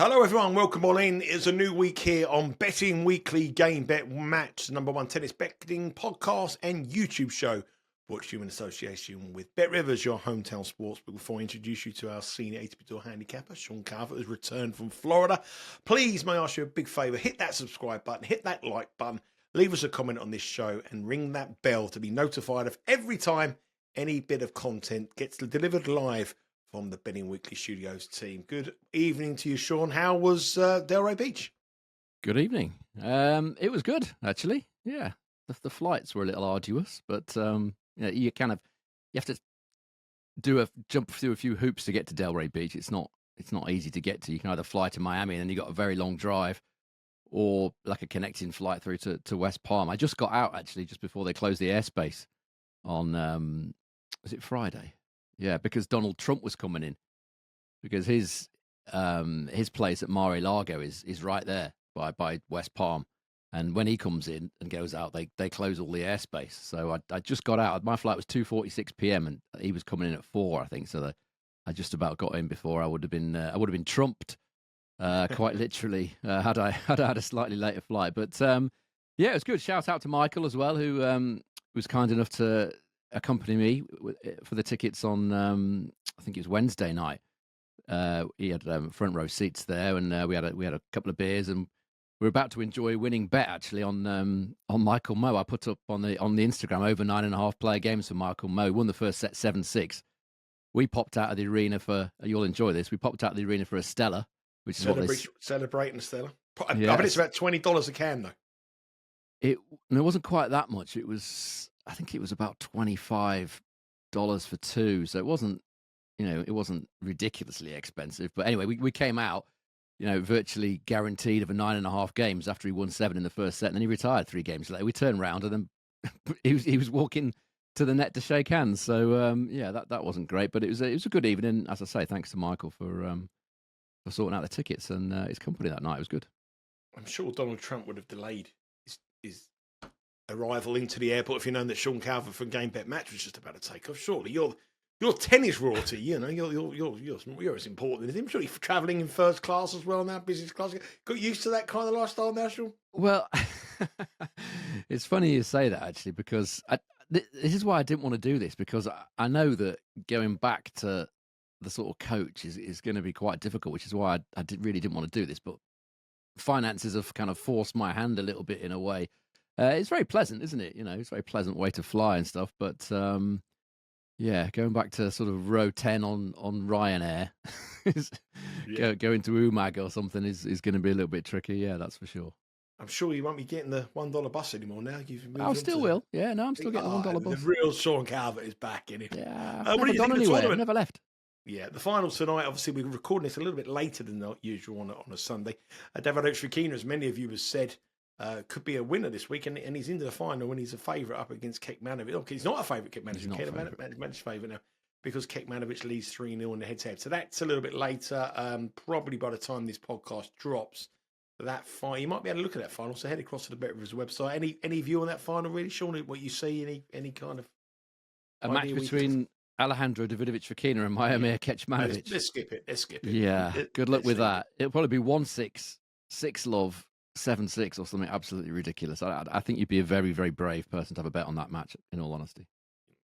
Hello, everyone. Welcome on in. It's a new week here on Betting Weekly Game Bet Match, number one tennis betting podcast and YouTube show, brought to you in association with Bet Rivers, your hometown sports. But before I introduce you to our senior ATP Tour handicapper, Sean Calvert, has returned from Florida. Please, may I ask you a big favour? Hit that subscribe button, hit that like button, leave us a comment on this show, and ring that bell to be notified of every time any bit of content gets delivered live from the Betting Weekly Studios team. Good evening to you, Sean. How was Delray Beach? Good evening. It was good, actually. Yeah, the flights were a little arduous, but you have to jump through a few hoops to get to Delray Beach. It's not easy to get to. You can either fly to Miami and then you got a very long drive, or like a connecting flight through to West Palm. I just got out actually just before they closed the airspace on was it Friday? Yeah, because Donald Trump was coming in, because his place at Mar-a-Lago is right there by West Palm, and when he comes in and goes out, they close all the airspace. So I just got out. My flight was 2:46 p.m. and he was coming in at 4, I think. So I just about got in before I would have been trumped, quite literally, had I had a slightly later flight. But yeah, it was good. Shout out to Michael as well, who was kind enough to accompany me for the tickets on I think it was Wednesday night. He had front row seats there, and we had a couple of beers, and we were about to enjoy a winning bet actually on Michael Moe. I put up on the Instagram over 9.5 player games for Michael Moe. He won the first set 7-6. We popped out of the arena for, you'll enjoy this. We popped out of the arena for a Stella, which is celebrating Stella. I bet it's about $20 a can though. It wasn't quite that much. I think it was about $25 for two. So it wasn't ridiculously expensive. But anyway, we came out, virtually guaranteed of a 9.5 games after he won 7 in the first set, and then he retired 3 games later. We turned around and then he was walking to the net to shake hands. So yeah, that wasn't great, but it was a good evening. As I say, thanks to Michael for sorting out the tickets and his company that night. It was good. I'm sure Donald Trump would have delayed his arrival into the airport if you known that Sean Calvert from Game Bet Match was just about to take off. Surely you're tennis royalty, you're as important as him. Surely for travelling in first class as well now, business class. Got used to that kind of lifestyle now, Sean? Well, it's funny you say that actually, because this is why I didn't want to do this, because I know that going back to the sort of coach is going to be quite difficult, which is why I really didn't want to do this. But finances have kind of forced my hand a little bit in a way. It's very pleasant, isn't it? It's a very pleasant way to fly and stuff. But yeah, going back to sort of row 10 on Ryanair, going to Umag or something is going to be a little bit tricky. Yeah, that's for sure. I'm sure you won't be getting the $1 bus anymore now. I still will. Yeah, no, I'm still getting the $1 bus. The real Sean Calvert is back in it. Yeah, I've never gone anywhere. I've never left. Yeah, the finals tonight, obviously we're recording this a little bit later than usual on a Sunday. David Oakes-Fekina, as many of you have said, could be a winner this week, and he's into the final when he's a favourite up against Kekmanovic. Okay, he's not a favourite, Kekmanovic. Kekmanovic favourite now because Kekmanovic leads 3-0 in the head-to-head. So that's a little bit later, probably by the time this podcast drops. That final, you might be able to look at that final. So head across to the Bet Rivers website. Any view on that final, really, Sean? What you see? Any kind of a match between Alejandro Davidovich-Fekina and Miomir Kecmanovic? Let's skip it. Yeah, good luck with that. It'll probably be 1-6, 6-love. 7-6 or something absolutely ridiculous. I think you'd be a very, very brave person to have a bet on that match, in all honesty.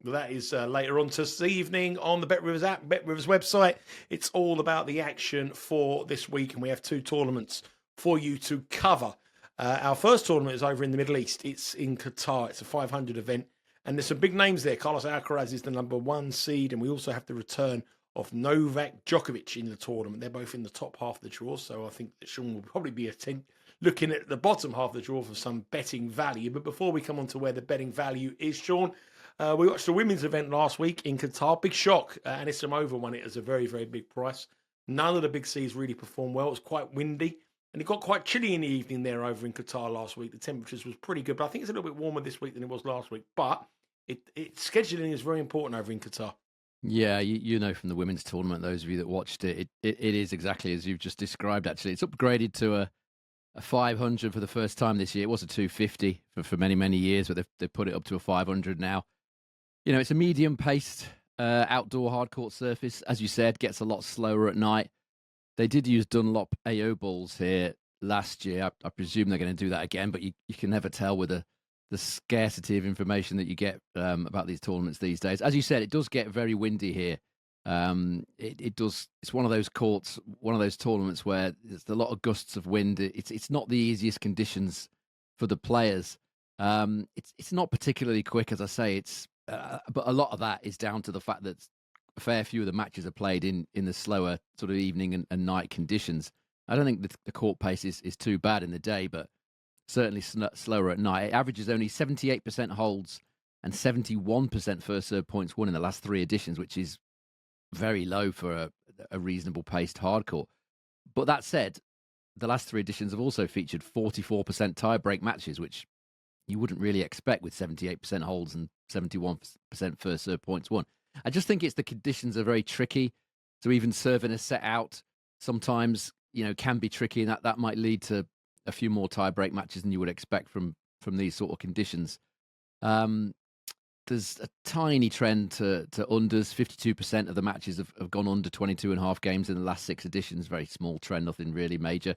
Well, that is later on this evening on the Bet Rivers app, Bet Rivers website. It's all about the action for this week, and we have 2 tournaments for you to cover. Our first tournament is over in the Middle East. It's in Qatar. It's a 500 event, and there's some big names there. Carlos Alcaraz is the number 1 seed, and we also have the return of Novak Djokovic in the tournament. They're both in the top half of the draw, so I think that Sean will probably be looking at the bottom half of the draw for some betting value. But before we come on to where the betting value is, Sean, we watched the women's event last week in Qatar. Big shock. Anissa Mova won it as a very, very big price. None of the big C's really performed well. It was quite windy, and it got quite chilly in the evening there over in Qatar last week. The temperatures was pretty good, but I think it's a little bit warmer this week than it was last week. But scheduling is very important over in Qatar. Yeah, you know from the women's tournament, those of you that watched it is exactly as you've just described, actually. It's upgraded to a 500 for the first time this year. It was a 250 for many, many years, but they've put it up to a 500 now. It's a medium-paced outdoor hard court surface. As you said, gets a lot slower at night. They did use Dunlop AO balls here last year. I presume they're going to do that again, but you can never tell with the scarcity of information that you get about these tournaments these days. As you said, it does get very windy here. It does. It's one of those courts, one of those tournaments where there's a lot of gusts of wind. It's not the easiest conditions for the players. It's not particularly quick, as I say. But a lot of that is down to the fact that a fair few of the matches are played in the slower sort of evening and night conditions. I don't think the court pace is too bad in the day, but certainly slower at night. It averages only 78% holds and 71% first serve points won in the last 3 editions, which is very low for a reasonable paced hard court. But that said, the last 3 editions have also featured 44% tie-break matches, which you wouldn't really expect with 78% holds and 71% first serve points won. I just think it's the conditions are very tricky. So even serving a set out sometimes, can be tricky, and that might lead to a few more tie-break matches than you would expect from these sort of conditions. There's a tiny trend to unders. 52% of the matches have gone under 22.5 games in the last 6 editions. Very small trend, nothing really major.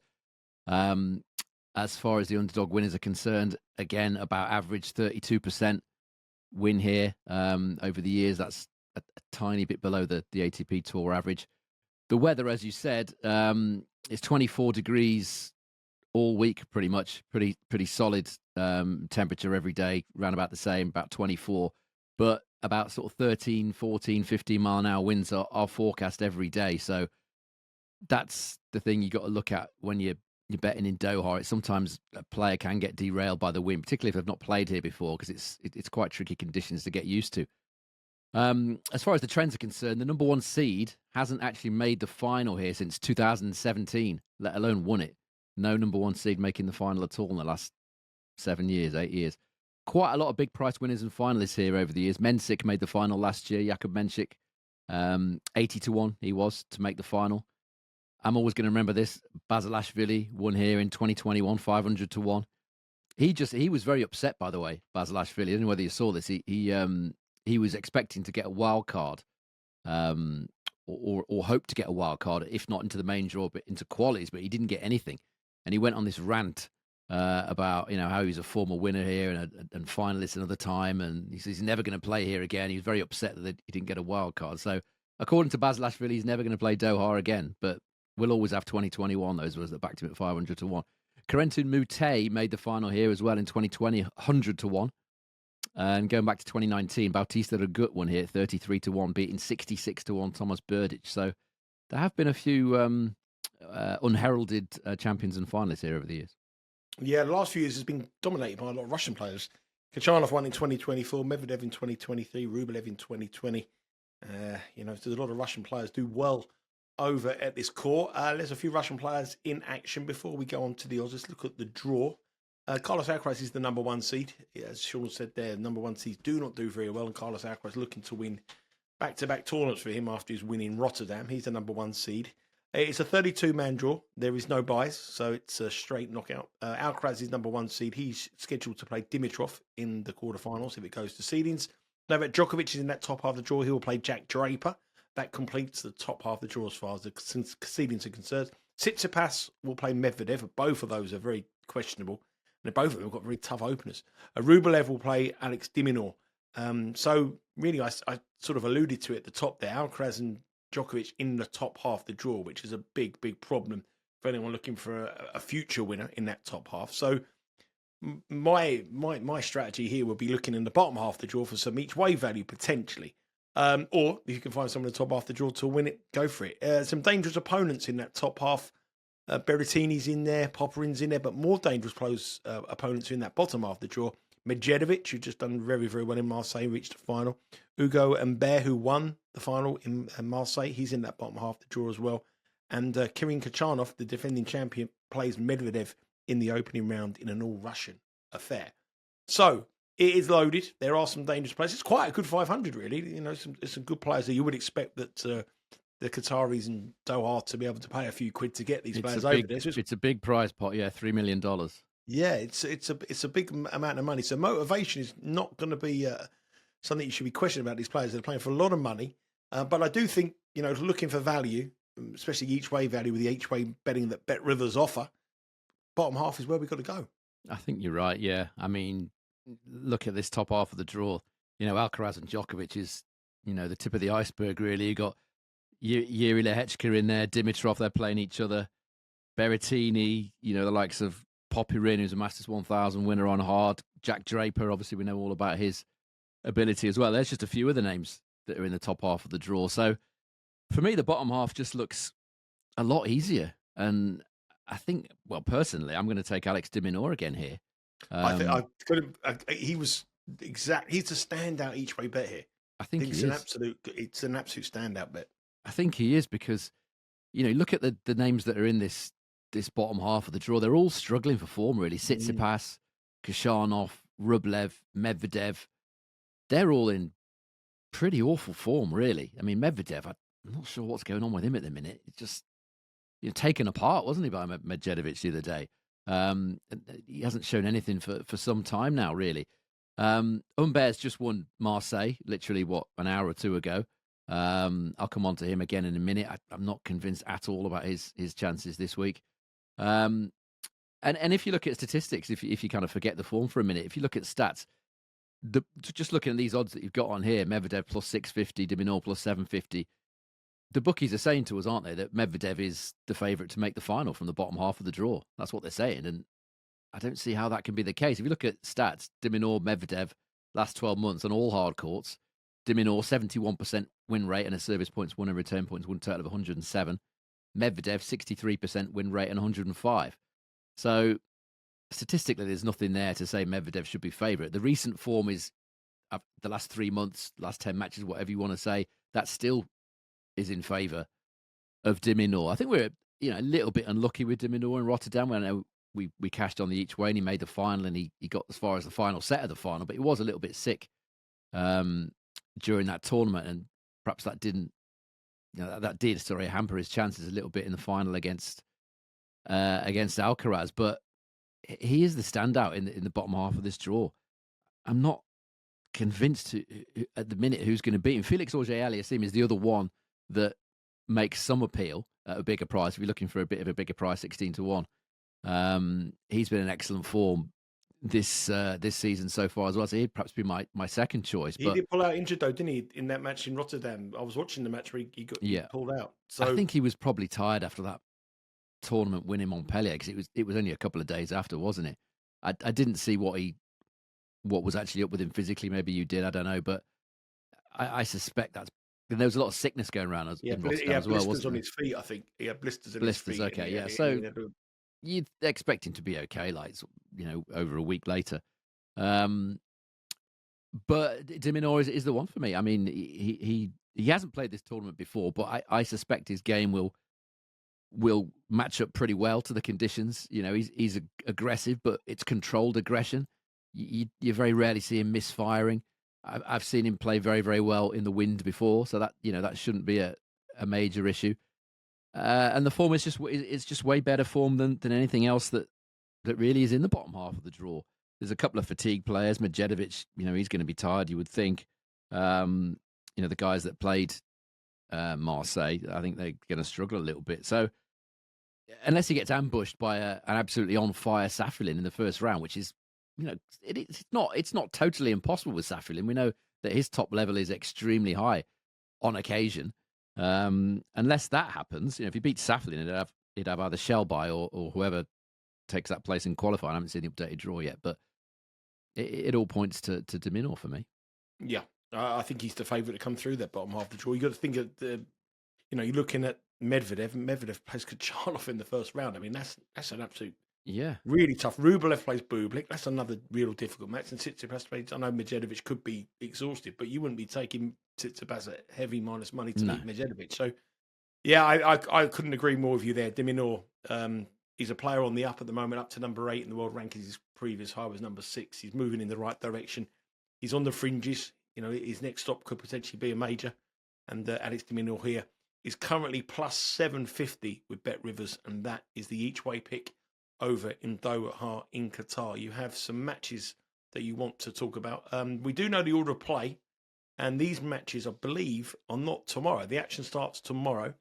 As far as the underdog winners are concerned, again, about average 32% win here over the years. That's a tiny bit below the ATP Tour average. The weather, as you said, is 24 degrees all week, pretty much. Pretty solid temperature every day, around about the same, about 24. But about sort of 13, 14, 15 mile an hour winds are forecast every day. So that's the thing you got to look at when you're betting in Doha. Sometimes a player can get derailed by the wind, particularly if they've not played here before, because it's quite tricky conditions to get used to. As far as the trends are concerned, the number 1 seed hasn't actually made the final here since 2017, let alone won it. No number 1 seed making the final at all in the last 7 years, 8 years. Quite a lot of big price winners and finalists here over the years. Mensik made the final last year. Jakub Mensik, 80-1 he was to make the final. I'm always going to remember this. Basilashvili won here in 2021, 500-1. He was very upset, by the way, Basilashvili. I don't know whether you saw this. He was expecting to get a wild card, or hoped to get a wild card, if not into the main draw, but into qualies, but he didn't get anything. And he went on this rant about how he was a former winner here and finalist another time, and he says he's never going to play here again. He was very upset that he didn't get a wild card. So according to Basilashvili, he's never going to play Doha again, but we'll always have 2021. Those of us that backed him at 500-1. Corentin Moutet made the final here as well in 2020, 100-1. And going back to 2019, Bautista Agut won here, 33-1, beating 66-1 Thomas Berdych. So there have been a few unheralded champions and finalists here over the years. Yeah, the last few years has been dominated by a lot of Russian players. Kachanov won in 2024, Medvedev in 2023, Rublev in 2020. There's a lot of Russian players do well over at this court. There's a few Russian players in action before we go on to the odds. Let's look at the draw. Carlos Alcaraz is the number 1 seed. As Sean said there, number 1 seeds do not do very well, and Carlos Alcaraz looking to win back-to-back tournaments for him after his win in Rotterdam. He's the number 1 seed. It's a 32-man draw. There is no buys, so it's a straight knockout. Alcaraz is number 1 seed. He's scheduled to play Dimitrov in the quarterfinals if it goes to seedings. Novak Djokovic is in that top half of the draw. He will play Jack Draper. That completes the top half of the draw as far as the seedings are concerned. Tsitsipas will play Medvedev. Both of those are very questionable. And both of them have got very tough openers. Rublev will play Alex de Minaur. So really, I sort of alluded to it at the top there. Alcaraz and Djokovic in the top half of the draw, which is a big, big problem for anyone looking for a future winner in that top half. So my strategy here would be looking in the bottom half of the draw for some each way value potentially. Or if you can find someone in the top half of the draw to win it, go for it. Some dangerous opponents in that top half. Berrettini's in there, Popperin's in there, but more dangerous opponents are in that bottom half of the draw. Medjedovic, who just done very, very well in Marseille, reached the final. Hugo Humbert, who won the final in Marseille, he's in that bottom half of the draw as well. And Kirill Kachanov, the defending champion, plays Medvedev in the opening round in an all-Russian affair. So it is loaded. There are some dangerous players. It's quite a good 500, really. Some good players that you would expect that the Qataris and Doha to be able to pay a few quid to get these players over there. It's a big prize pot, yeah, $3 million. Yeah, it's a big amount of money. So motivation is not going to be something you should be questioning about these players. They're playing for a lot of money. But I do think, looking for value, especially each way value with the each way betting that Bet Rivers offer, bottom half is where we've got to go. I think you're right. Yeah, I mean, look at this top half of the draw. Alcaraz and Djokovic is, the tip of the iceberg. Really, you got Yuri Lehechka in there, Dimitrov. They're playing each other. Berrettini, the likes of Popyrin, who's a Masters 1000 winner on hard. Jack Draper, obviously, we know all about his ability as well. There's just a few of the names that are in the top half of the draw. So for me, the bottom half just looks a lot easier. And I think, well, personally, I'm going to take Alex de Minaur again here. He was exact. He's a standout each way bet here. I think it's an absolute standout bet. I think he is because, look at the names that are in this bottom half of the draw. They're all struggling for form, really. Tsitsipas, Khachanov, Rublev, Medvedev. They're all in pretty awful form, really. I mean, Medvedev, I'm not sure what's going on with him at the minute. It's just taken apart, wasn't he, by Medvedev the other day? He hasn't shown anything for some time now, really. Humbert's just won Marseille, literally, an hour or two ago. I'll come on to him again in a minute. I'm not convinced at all about his chances this week. And if you look at statistics, if you kind of forget the form for a minute, if you look at stats, just looking at these odds that you've got on here, Medvedev plus 650, de Minaur plus 750, the bookies are saying to us, aren't they, that Medvedev is the favourite to make the final from the bottom half of the draw. That's what they're saying, and I don't see how that can be the case. If you look at stats, de Minaur, Medvedev, last 12 months on all hard courts, de Minaur 71% win rate and a service points won and return points won total of 107. Medvedev 63% win rate and 105. So statistically, there's nothing there to say Medvedev should be favourite. The recent form is the last 3 months, last 10 matches, whatever you want to say, that still is in favour of de Minaur. I think we're a little bit unlucky with de Minaur in Rotterdam. I know we cashed on the each way and he made the final and he got as far as the final set of the final, but he was a little bit sick during that tournament, and perhaps that didn't hamper his chances a little bit in the final against Alcaraz. But he is the standout in the bottom half of this draw. I'm not convinced at the minute who's going to beat him. Felix Auger-Aliassime is the other one that makes some appeal at a bigger price. If you're looking for a bit of a bigger price, 16-1. He's been in excellent form this season so far as well. So he'd perhaps be my second choice. He did pull out injured though, didn't he, in that match in Rotterdam? I was watching the match where he pulled out. So I think he was probably tired after that tournament winning Montpellier, because it was only a couple of days after, wasn't it? I didn't see what was actually up with him physically. Maybe you did, I don't know, but I suspect that's. And there was a lot of sickness going around in Rotterdam as well, wasn't on there? his feet, I think. He had blisters in his feet. Okay, yeah. So had you'd expect him to be okay, over a week later. But de Minaur is the one for me. I mean, he hasn't played this tournament before, but I suspect his game will match up pretty well to the conditions. He's aggressive, but it's controlled aggression. You very rarely see him misfiring. I've seen him play very, very well in the wind before, so that that shouldn't be a major issue. And the form is just way better form than anything else that really is in the bottom half of the draw. There's a couple of fatigue players. Medvedev, he's going to be tired, you would think. The guys that played Marseille, I think they're going to struggle a little bit. So unless he gets ambushed by an absolutely on fire Saffiolin in the first round, which is, it's not totally impossible with Saffiolin. We know that his top level is extremely high on occasion. Unless that happens, if he beats Saffiolin, he'd have either Shelby or whoever takes that place in qualifying. I haven't seen the updated draw yet, but it all points to de Minaur for me. Yeah, I think he's the favourite to come through that bottom half of the draw. You got to think of you're looking at Medvedev. Medvedev plays Khachanov in the first round. I mean, that's an absolute really tough. Rublev plays Bublik. That's another real difficult match. And Tsitsipas plays. I know Medvedev could be exhausted, but you wouldn't be taking Tsitsipas at heavy minus money to beat Medvedev. So, yeah, I couldn't agree more with you there. De Minaur, he's a player on the up at the moment, up to number 8 in the world rankings. His previous high was number 6. He's moving in the right direction. He's on the fringes. His next stop could potentially be a major. And Alex de Minaur here is currently plus 750 with Bet Rivers, and that is the each way pick over in Doha in Qatar. You have some matches that you want to talk about. We do know the order of play, and these matches, I believe, are not tomorrow. The action starts tomorrow.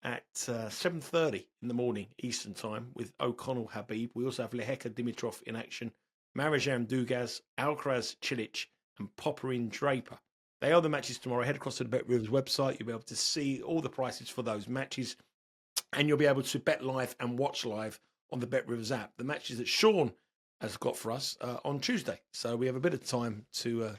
at 7:30 in the morning Eastern time with O'Connell Habib. We also have Leheka Dimitrov in action, Marijan Dugas, Alcaraz Cilic, and Popperin Draper. They are the matches tomorrow. Head across to the Bet Rivers website. You'll be able to see all the prices for those matches, and you'll be able to bet live and watch live on the Bet Rivers app. The matches that Sean has got for us on Tuesday, so we have a bit of time to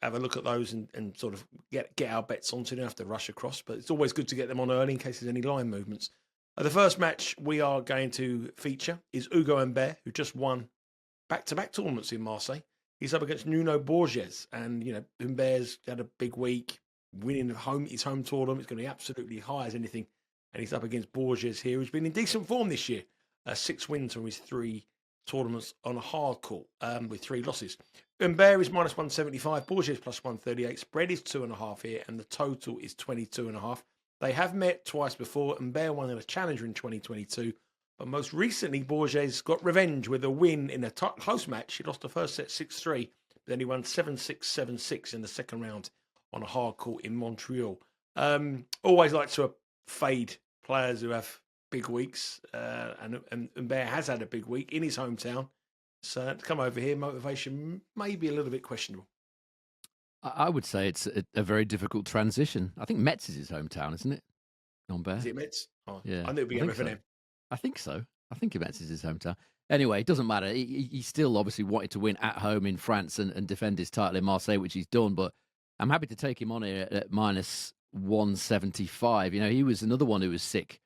have a look at those and sort of get our bets on, so you don't have to rush across. But it's always good to get them on early in case there's any line movements. The first match we are going to feature is Ugo Humbert, who just won back-to-back tournaments in Marseille. He's up against Nuno Borges, and Humbert's had a big week, winning his home tournament. It's going to be absolutely high as anything, and he's up against Borges here, who's been in decent form this year. 6 wins from his 3 tournaments on a hard court, with 3 losses. Humbert is minus 175, Borges plus 138. Spread is 2.5 here, and the total is 22.5. They have met twice before. Humbert won in a challenger in 2022, but most recently Borges got revenge with a win in a close match. He lost the first set 6-3, but then he won 7-6, 7-6 in the second round on a hard court in Montreal. Always like to fade players who have big weeks, and Humbert has had a big week in his hometown. So to come over here, motivation may be a little bit questionable. I would say it's a very difficult transition. I think Metz is his hometown, isn't it? Humbert. Is it Metz? Oh, Yeah, I knew it'd be MFM. I think so. I think Metz is his hometown. Anyway, it doesn't matter. He still obviously wanted to win at home in France and defend his title in Marseille, which he's done. But I'm happy to take him on here at minus 175. He was another one who was sick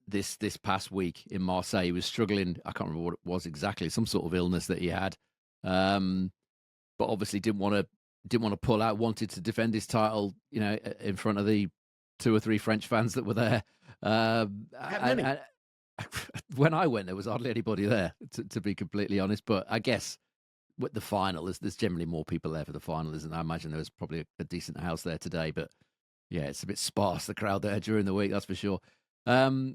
this past week in Marseille. He was struggling. I can't remember what it was exactly. Some sort of illness that he had, but obviously didn't want to pull out. Wanted to defend his title, in front of the 2 or 3 French fans that were there. And when I went, there was hardly anybody there, to be completely honest. But I guess with the final, there's generally more people there for the final, isn't there? I imagine there was probably a decent house there today, but yeah, it's a bit sparse, the crowd there during the week, that's for sure. So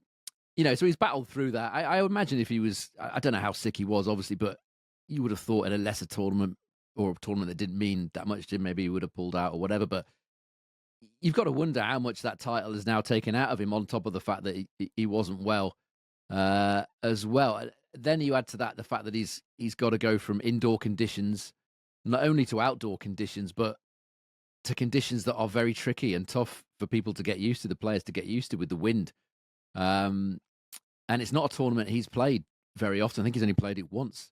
he's battled through that. I imagine if he was, I don't know how sick he was, obviously, but you would have thought in a lesser tournament or a tournament that didn't mean that much to him, maybe he would have pulled out or whatever. But you've got to wonder how much that title is now taken out of him, on top of the fact that he wasn't well as well. Then you add to that the fact that he's got to go from indoor conditions, not only to outdoor conditions, but to conditions that are very tricky and tough for people to get used to, the players to get used to, with the wind. And it's not a tournament he's played very often. I think he's only played it once.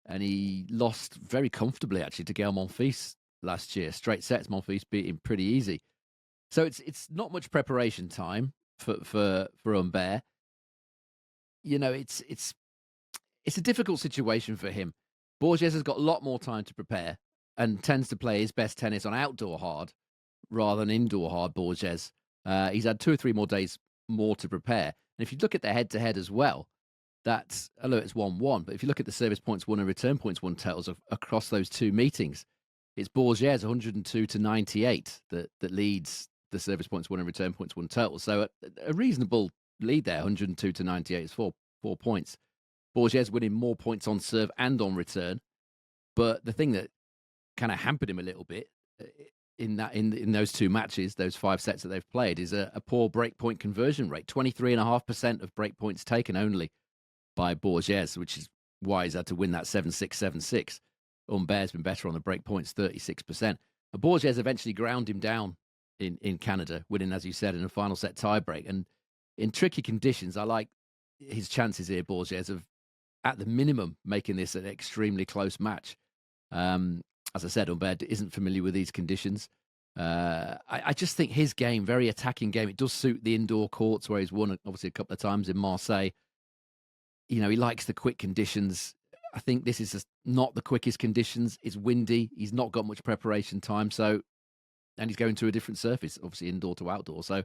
And he lost very comfortably, actually, to Gael Monfils last year. Straight sets, Monfils beat him pretty easy. So it's not much preparation time for Humbert. It's a difficult situation for him. Borges has got a lot more time to prepare and tends to play his best tennis on outdoor hard rather than indoor hard, Borges. He's had 2 or 3 more days more to prepare. And if you look at the head-to-head as well, that's, although it's 1-1, but if you look at the service points won and return points won totals across those 2 meetings, it's Borges 102-98 that leads the service points won and return points won totals. So a reasonable lead there, 102-98 is 4 points. Borges winning more points on serve and on return. But the thing that kind of hampered him a little bit in those 2 matches, those 5 sets that they've played, is a poor breakpoint conversion rate. 23.5% of breakpoints taken only by Borges, which is why he's had to win that 7-6, 7-6. Humbert's been better on the breakpoints, 36%. But Borges eventually ground him down in Canada, winning, as you said, in a final set tiebreak. And in tricky conditions, I like his chances here, Borges, of at the minimum making this an extremely close match. As I said, Humbert isn't familiar with these conditions. I just think his game, very attacking game, it does suit the indoor courts where he's won obviously a couple of times in Marseille. He likes the quick conditions. I think this is just not the quickest conditions. It's windy. He's not got much preparation time. And he's going to a different surface, obviously indoor to outdoor. So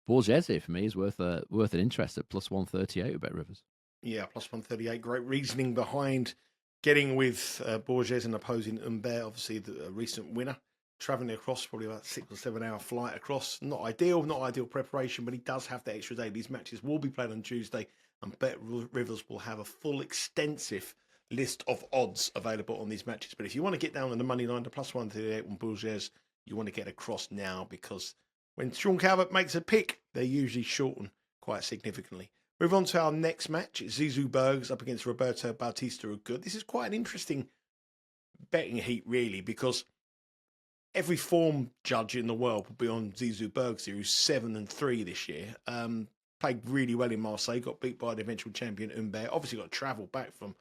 Borges here for me is worth an interest at plus 138 with Bet Rivers. Yeah, plus 138. Great reasoning behind getting with Borges and opposing Humbert, obviously the recent winner. Travelling across, probably about 6 or 7 hour flight across. Not ideal preparation, but he does have the extra day. These matches will be played on Tuesday, and Bet Rivers will have a full, extensive list of odds available on these matches. But if you want to get down on the money line, the plus 138 on Borges, you want to get across now, because When Sean Calvert makes a pick, they usually shorten quite significantly. Move on to our next match. It's Zizou Bergs up against Roberto Bautista Agut. This is quite an interesting betting heat, really, because every form judge in the world will be on Zizou Bergs here, who's 7-3 this year. Played really well in Marseille, got beat by the eventual champion Humbert. Obviously got to travel back from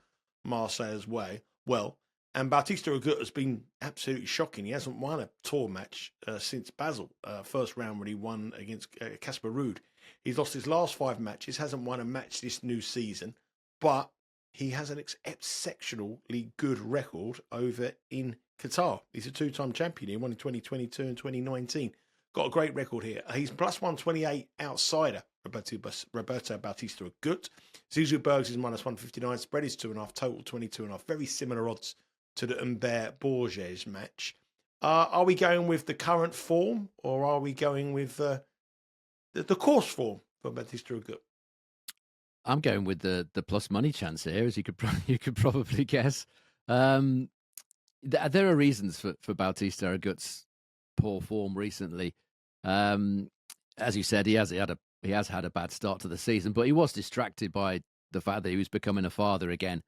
Marseille as well. And Bautista Agut has been absolutely shocking. He hasn't won a tour match since Basel. First round when he won against Casper Ruud. He's lost his last 5 matches, hasn't won a match this new season, but he has an exceptionally good record over in Qatar. He's a 2-time champion. He won in 2022 and 2019. Got a great record here. He's plus 128 outsider, Roberto Bautista Agut. Zizou Bergs is minus 159. Spread is 2.5. Total 22.5. Very similar odds to the Humbert Borges match. Are we going with the current form, or are we going with the course form for Bautista Agut? I'm going with the plus money chance here, as you could probably guess. There are reasons for Bautista Agut's poor form recently. As you said, he has had a bad start to the season, but he was distracted by the fact that he was becoming a father again.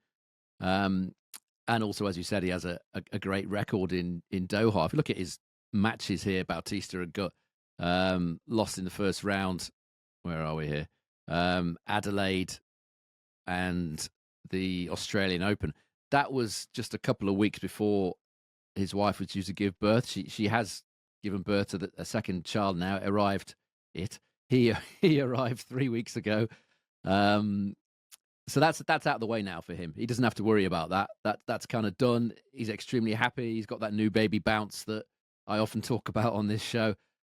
And also, as you said, he has a great record in Doha. If you look at his matches here, Bautista Agut lost in the first round. Where are we here? Adelaide and the Australian Open. That was just a couple of weeks before his wife was due to give birth. She has given birth to a second child now. He arrived 3 weeks ago. So that's out of the way now for him. He doesn't have to worry about that. That's kind of done. He's extremely happy. He's got that new baby bounce that I often talk about on this show.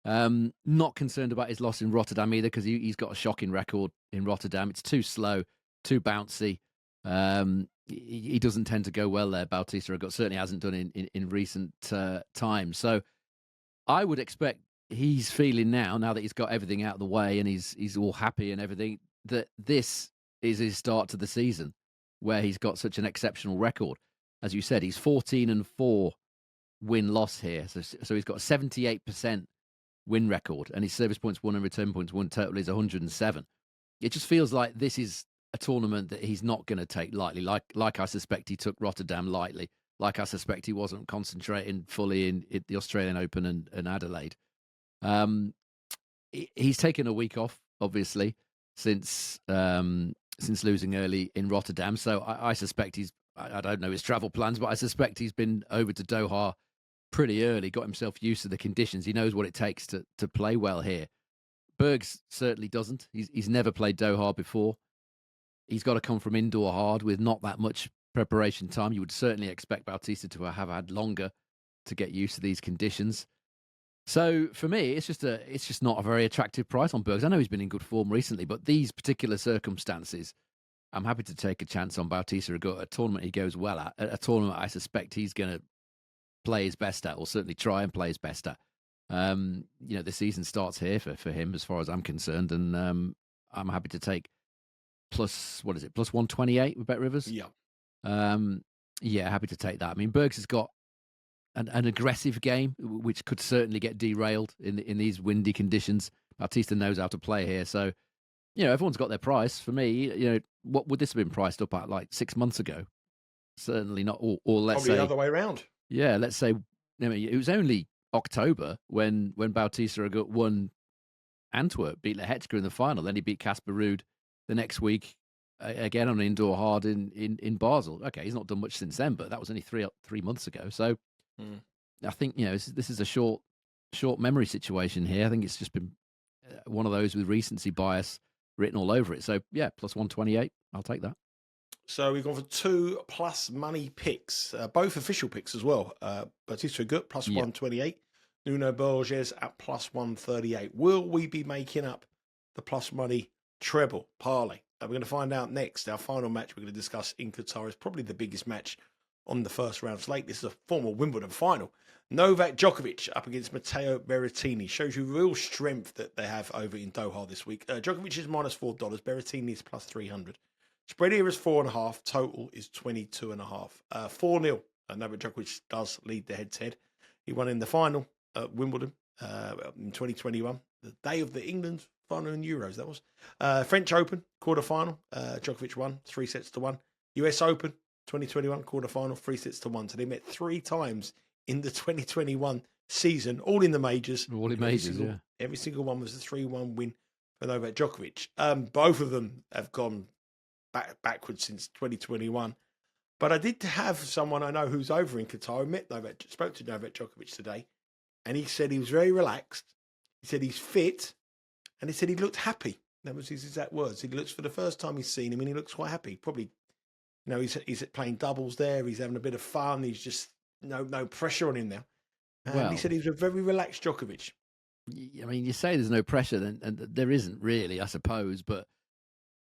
Not concerned about his loss in Rotterdam either, because he's got a shocking record in Rotterdam. It's too slow, too bouncy. He doesn't tend to go well there. Bautista Agut certainly hasn't done in recent times. So I would expect he's feeling now that he's got everything out of the way and he's all happy and everything, that this is his start to the season where he's got such an exceptional record. As you said, he's 14-4 win-loss here. So he's got a 78% win record, and his service points won and return points won total is 107. It just feels like this is a tournament that he's not going to take lightly, like I suspect he took Rotterdam lightly, like I suspect he wasn't concentrating fully in the Australian Open and Adelaide. He's taken a week off, obviously, since losing early in Rotterdam. So I suspect I don't know his travel plans, but I suspect he's been over to Doha pretty early, got himself used to the conditions. He knows what it takes to play well here. Bergs certainly doesn't. He's never played Doha before. He's got to come from indoor hard with not that much preparation time. You would certainly expect Bautista to have had longer to get used to these conditions. So for me, it's just not a very attractive price on Bergs. I know he's been in good form recently, but these particular circumstances, I'm happy to take a chance on Bautista Agut, a tournament he goes well at, a tournament I suspect he's going to play his best at, or certainly try and play his best at. The season starts here for him, as far as I'm concerned, and I'm happy to take plus 128 with Bet Rivers. Yeah. Happy to take that. I mean, Bergs has got an aggressive game, which could certainly get derailed in these windy conditions. Bautista knows how to play here, so everyone's got their price. For me, what would this have been priced up at like 6 months ago? Certainly not. Or let's Probably say the other way around. Yeah, let's say it was only October when Bautista Agut won Antwerp, beat Lehechka in the final. Then he beat Casper Ruud the next week, again on indoor hard in Basel. Okay, he's not done much since then, but that was only three months ago. So I think this is a short memory situation here. I think it's just been one of those with recency bias written all over it. So yeah, plus 128, I'll take that. So we've gone for 2 plus money picks, both official picks as well. Bautista Agut plus 128, Nuno Borges at plus 138. Will we be making up the plus money treble parlay? We're going to find out next. Our final match we're going to discuss in Qatar is probably the biggest match on the first round slate. This is a former Wimbledon final. Novak Djokovic up against Matteo Berrettini. Shows you real strength that they have over in Doha this week. Djokovic is minus $4. Berrettini is plus 300. Spread here is 4.5. Total is 22.5. 4-0. Novak Djokovic does lead the head-to-head. He won in the final at Wimbledon in 2021, the day of the England final in Euros. That was French Open quarterfinal. Djokovic won 3-1. US Open 2021 quarterfinal, 3-1. So they met 3 times in the 2021 season, all in the majors. All in majors, yeah. Every single one was a 3-1 win for Novak Djokovic. Both of them have gone backwards since 2021. But I did have someone I know who's over in Qatar who spoke to Novak Djokovic today, and he said he was very relaxed. He said he's fit, and he said he looked happy. That was his exact words. He looks, for the first time he's seen him, and he looks quite happy. Probably, he's playing doubles there. He's having a bit of fun. He's just no pressure on him now. And he said he was a very relaxed Djokovic. I mean, you say there's no pressure, and there isn't really, I suppose, but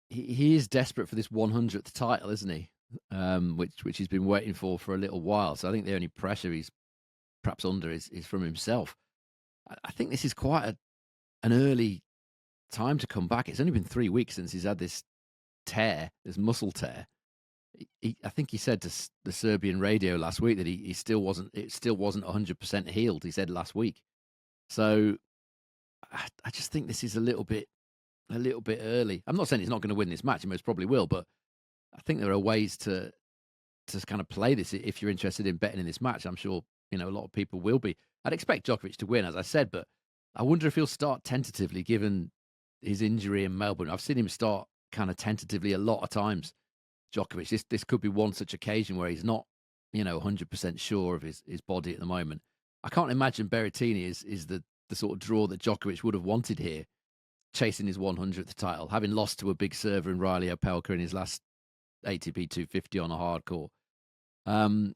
he is desperate for this 100th title, isn't he? Which he's been waiting for a little while. So I think the only pressure he's perhaps under is from himself. I think this is quite an early time to come back. It's only been 3 weeks since he's had this tear, this muscle tear. I think he said to the Serbian radio last week that it still wasn't 100% healed. He said last week. So I just think this is a little bit early. I'm not saying he's not going to win this match. He most probably will, but I think there are ways to kind of play this if you're interested in betting in this match. I'm sure a lot of people will be. I'd expect Djokovic to win, as I said, but I wonder if he'll start tentatively given his injury in Melbourne. I've seen him start kind of tentatively a lot of times. Djokovic, this could be one such occasion where he's not 100% sure of his body at the moment. I can't imagine Berrettini is the sort of draw that Djokovic would have wanted here, chasing his 100th title, having lost to a big server in Riley Opelka in his last ATP 250 on a hard court. And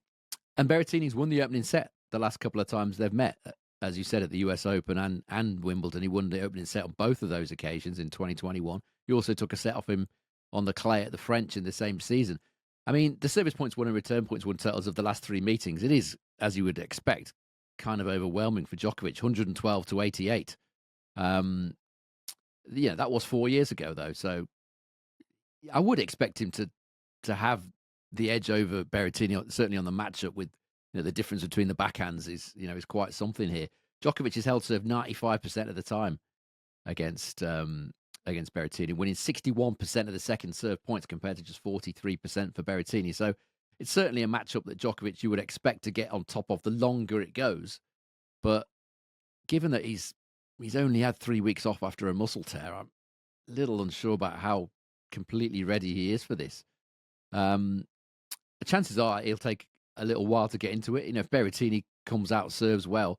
Berrettini's won the opening set the last couple of times they've met, as you said, at the US Open and Wimbledon. He won the opening set on both of those occasions in 2021. He also took a set off him on the clay at the French in the same season. I mean, the service points won and return points won totals of the last 3 meetings, it is, as you would expect, kind of overwhelming for Djokovic, 112 to 88. That was 4 years ago, though. So I would expect him to have the edge over Berrettini, certainly on the matchup with the difference between the backhands is quite something here. Djokovic has held serve 95% of the time against Berrettini, winning 61% of the second serve points compared to just 43% for Berrettini. So it's certainly a matchup that Djokovic you would expect to get on top of the longer it goes. But given that he's only had 3 weeks off after a muscle tear, I'm a little unsure about how completely ready he is for this. The chances are he'll take a little while to get into it. If Berrettini comes out, serves well,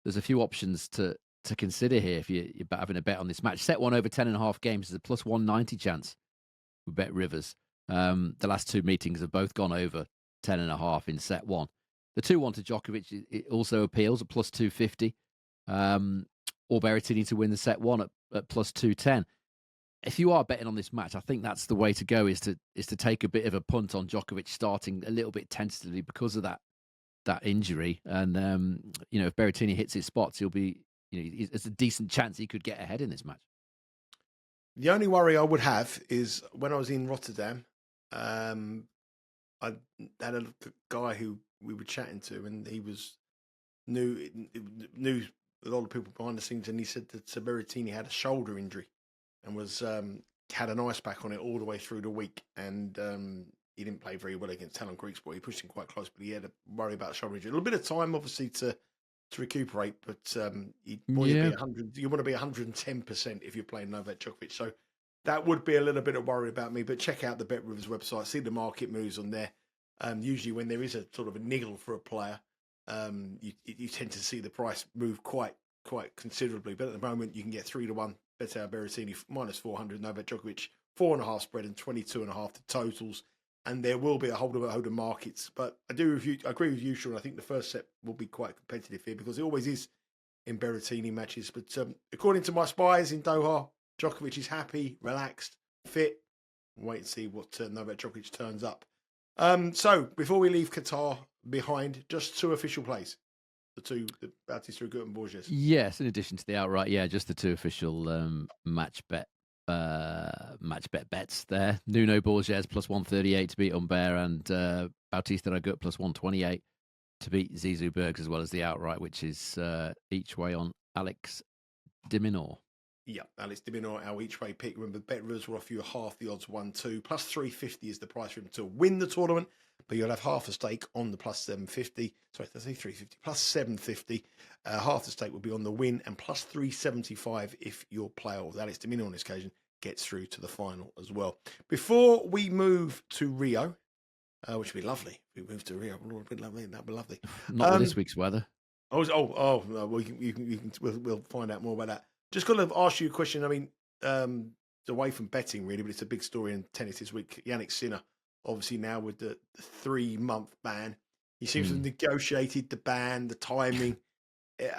there's a few options to consider here if you're having a bet on this match. Set one over 10.5 games is a plus 190 chance with Bet Rivers. The last 2 meetings have both gone over 10.5 in set one. The 2-1 to Djokovic it also appeals at plus 250. Or Berrettini to win the set one at plus 210. If you are betting on this match, I think that's the way to go, is to take a bit of a punt on Djokovic starting a little bit tentatively because of that injury. And, if Berrettini hits his spots, he'll be, it's a decent chance he could get ahead in this match. The only worry I would have is when I was in Rotterdam, I had a guy who we were chatting to, and he knew a lot of people behind the scenes, and he said that Berrettini had a shoulder injury and had an ice pack on it all the way through the week, and he didn't play very well against Talon Greeks, but he pushed him quite close, but he had a worry about shoulder injury. A little bit of time, obviously, to recuperate, but you want to be 110% if you're playing Novak Djokovic. So that would be a little bit of worry about me, but check out the Bet Rivers website, see the market moves on there. Usually when there is a sort of a niggle for a player, you tend to see the price move quite considerably. But at the moment, you can get 3-1 Matteo Berrettini minus 400, Novak Djokovic 4.5 spread and 22.5 the totals. And there will be a whole load of markets. But I agree with you, Sean. I think the first set will be quite competitive here because it always is in Berrettini matches. But according to my spies in Doha, Djokovic is happy, relaxed, fit. Wait and see what Novak Djokovic turns up. So before we leave Qatar behind, just 2 official plays. The Bautista, Agut and Borges. Yes, in addition to the outright, just the 2 official match bet bets there. Nuno Borges plus 138 to beat Humbert, and Bautista Agut plus 128 to beat Zizou Bergs, as well as the outright, which is each way on Alex de Minaur. Yeah, Alex de Minaur, our each way pick. Remember, Bet Rivers will offer you half the odds 1-2. Plus 350 is the price for him to win the tournament, but you'll have half a stake on the plus 750. Sorry, did I say 350? Plus 750. Half the stake will be on the win, and plus 375 if your player with Alex de Minaur on this occasion gets through to the final as well. Before we move to Rio, which would be lovely. If we move to Rio, that'd be lovely. Not with this week's weather. We'll find out more about that. Just got to ask you a question. I mean, away from betting really, but it's a big story in tennis this week. Jannik Sinner, obviously now with the 3-month ban, he seems to have negotiated the ban, the timing.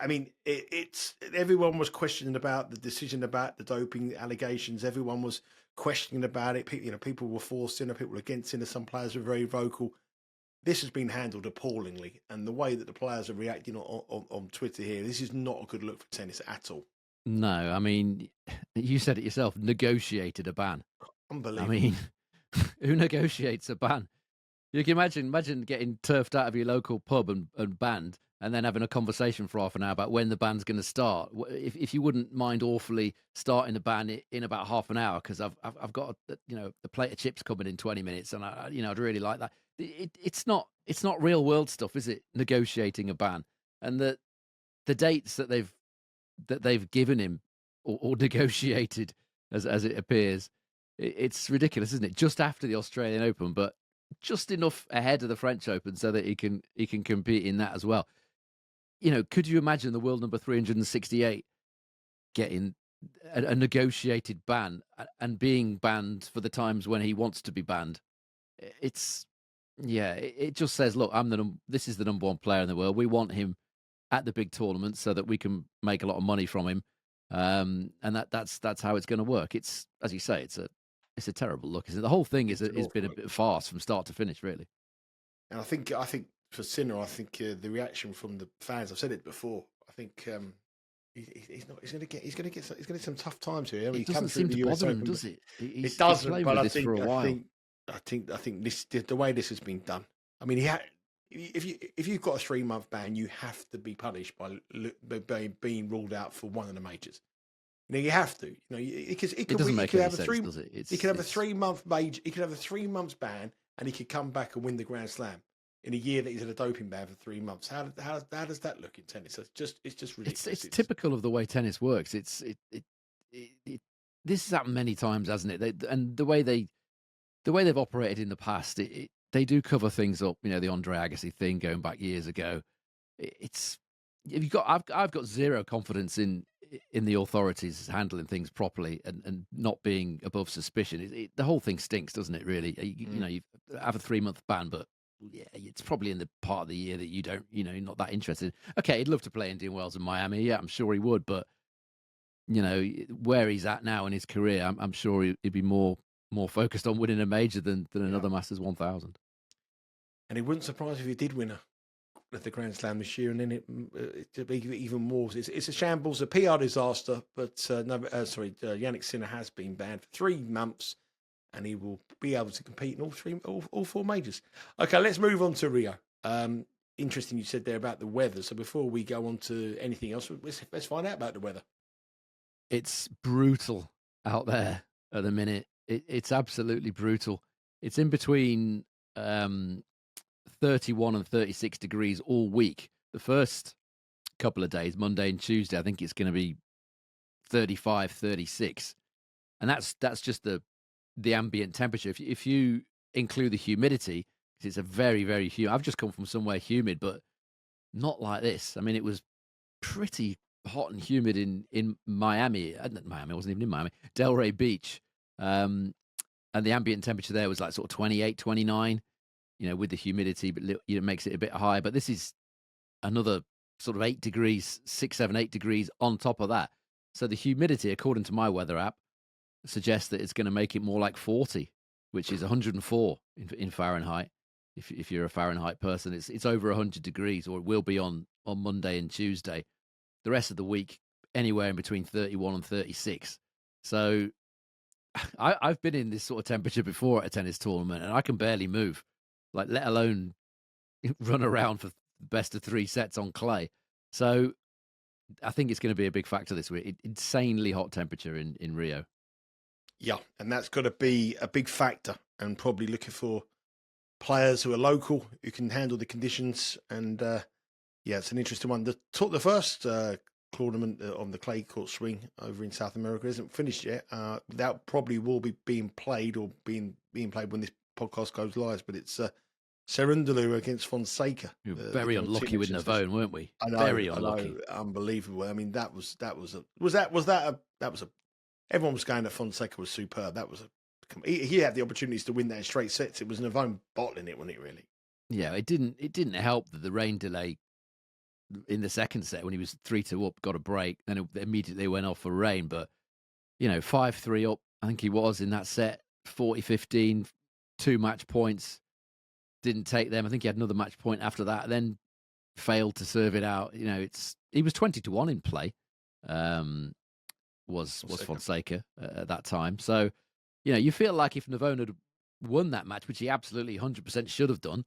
I mean, it's everyone was questioning about the decision about the doping allegations. Everyone was questioning about it. People were for Sinner, people were against Sinner. Some players were very vocal. This has been handled appallingly, and the way that the players are reacting on Twitter here, this is not a good look for tennis at all. No, I mean, you said it yourself, negotiated a ban. Unbelievable. I mean, who negotiates a ban? You can imagine getting turfed out of your local pub and banned, and then having a conversation for half an hour about when the band's going to start. If you wouldn't mind awfully starting the band in about half an hour, because I've got the plate of chips coming in 20 minutes, and I'd really like that. It's not real world stuff, is it? Negotiating a ban, and the dates that they've given him or negotiated, as it appears, it's ridiculous, isn't it? Just after the Australian Open, but just enough ahead of the French Open so that he can compete in that as well. Could you imagine the world number 368 getting a negotiated ban and being banned for the times when he wants to be banned? It just says, look, this is the number one player in the world. We want him at the big tournament so that we can make a lot of money from him. And that's how it's going to work. It's, as you say, it's a terrible look, isn't it? The whole thing has been a bit of farce from start to finish, really. And I think for Sinner, the reaction from the fans, I've said it before, I think he's going to get some tough times here. It doesn't seem to bother him, does it? It doesn't, but I think this, the way this has been done. I mean, if you've got a 3-month ban, you have to be punished by being ruled out for one of the majors. You have to. Because it doesn't make any sense, does it? He could have a 3-month major. He could have a 3 months ban, and he could come back and win the Grand Slam in a year that he's had a doping ban for 3 months. How does that look in tennis? It's just ridiculous. It's typical of the way tennis works. This has happened many times, hasn't it? And the way they've operated in the past, they do cover things up. The Andre Agassi thing going back years ago. I've got zero confidence in the authorities handling things properly and not being above suspicion. The whole thing stinks, doesn't it? Really, you have a 3-month ban, but yeah, it's probably in the part of the year that you don't, not that interested. Okay, he'd love to play Indian Wells in Miami. Yeah, I'm sure he would, but where he's at now in his career, I'm sure he'd be more focused on winning a major than another Masters 1000. And it wouldn't surprise me if he did win the Grand Slam this year, and then it'd be even more. It's a shambles, a PR disaster. But Jannik Sinner has been banned for 3 months, and he will be able to compete in all 4 majors. Okay, let's move on to Rio. Interesting you said there about the weather. So before we go on to anything else, let's find out about the weather. It's brutal out there at the minute. It's absolutely brutal. It's in between 31 and 36 degrees all week. The first couple of days, Monday and Tuesday, I think it's going to be 35, 36. And that's just the ambient temperature. If you include the humidity, because it's a very, very humid. I've just come from somewhere humid, but not like this. I mean, it was pretty hot and humid in Miami. Miami, I wasn't even in Miami. Delray Beach. And the ambient temperature there was like sort of 28, 29, with the humidity, but it makes it a bit higher. But this is another sort of 8 degrees, 6, 7, 8 degrees on top of that. So the humidity, according to my weather app, suggests that it's going to make it more like 40, which is 104 in Fahrenheit. If you're a Fahrenheit person, it's over 100 degrees, or it will be on Monday and Tuesday. The rest of the week, anywhere in between 31 and 36. So I've been in this sort of temperature before at a tennis tournament, and I can barely move, let alone run around for the best of 3 sets on clay. So I think it's going to be a big factor this week. Insanely hot temperature in Rio. Yeah, and that's got to be a big factor, and probably looking for players who are local, who can handle the conditions. And yeah, it's an interesting one. The first tournament on the clay court swing over in South America isn't finished yet. That probably will be being played or being played when this podcast goes live. But it's Cerundolo against Fonseca. We were very unlucky with Navone, weren't we? I know, very unlucky. I know, unbelievable. I mean, that was a. Everyone was going that Fonseca was superb. That was he had the opportunities to win that in straight sets. It was Navone bottling it, wasn't it? Really. Yeah, it didn't help that the rain delay in the second set when he was 3-2 up got a break, and immediately went off for rain. But 5-3 up, I think he was in that set, 40-15, 2 match points. Didn't take them. I think he had another match point after that. Then failed to serve it out. He was 20-1 in play. Was Fonseca at that time. So, you feel like if Navone had won that match, which he absolutely 100% should have done,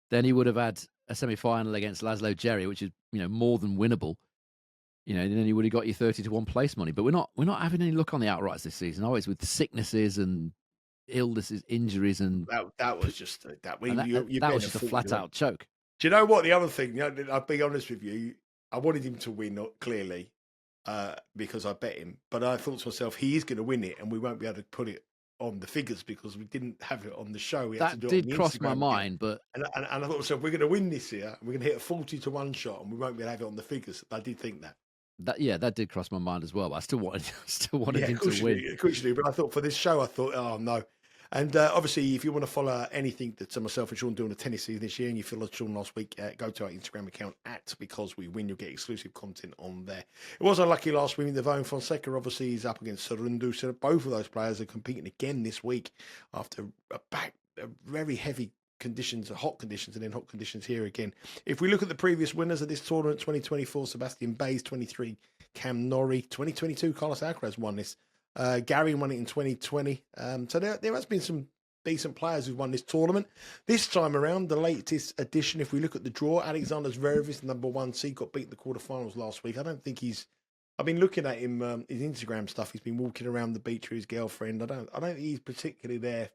then he would have had a semi-final against Laszlo Djere, which is more than winnable. And then he would have got you 30-1 place money. But we're not having any luck on the outrights this season. Always with the sicknesses and illnesses, injuries, and that was just that. That was just a flat out choke. Do you know what the other thing? I'll be honest with you. I wanted him to win, clearly, because I bet him. But I thought to myself, he is going to win it, and we won't be able to put it on the figures because we didn't have it on the show. That did cross my mind, but and I thought to myself, we're going to win this year. We're going to hit a 40-1 shot, and we won't be able to have it on the figures. I did think that. That did cross my mind as well. But I still wanted him to win. Of course you do. But I thought for this show, oh no. And obviously, if you want to follow anything that myself and Sean do on the tennis season this year, and you followed Sean last week, go to our Instagram account @because we win. You'll get exclusive content on there. It was unlucky last week. Navone Fonseca obviously is up against Cerundolo. So both of those players are competing again this week after a very heavy conditions, hot conditions, and then hot conditions here again. If we look at the previous winners of this tournament, 2024, Sebastian Baez, 23, Cam Norrie, 2022, Carlos Alcaraz won this. Gary won it in 2020. So there has been some decent players who've won this tournament. This time around, the latest edition, if we look at the draw, Alexander Zverev is the number 1 seed, got beat in the quarterfinals last week. I don't think I've been looking at him, his Instagram stuff. He's been walking around the beach with his girlfriend. I don't think he's particularly there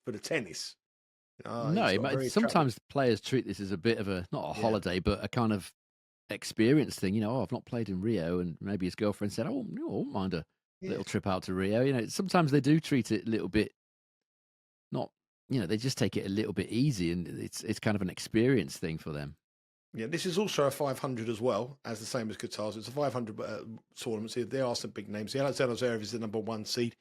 for the tennis. No, sometimes players treat this as a bit of not a holiday, but a kind of experience thing. I've not played in Rio, and maybe his girlfriend said, I won't mind a little trip out to Rio. Sometimes they do treat it a little bit, they just take it a little bit easy, and it's kind of an experience thing for them. Yeah, this is also a 500 as well, as the same as Qatar's. It's a 500 tournament. So there are some big names. The Alexander Zverev is the number 1 seed.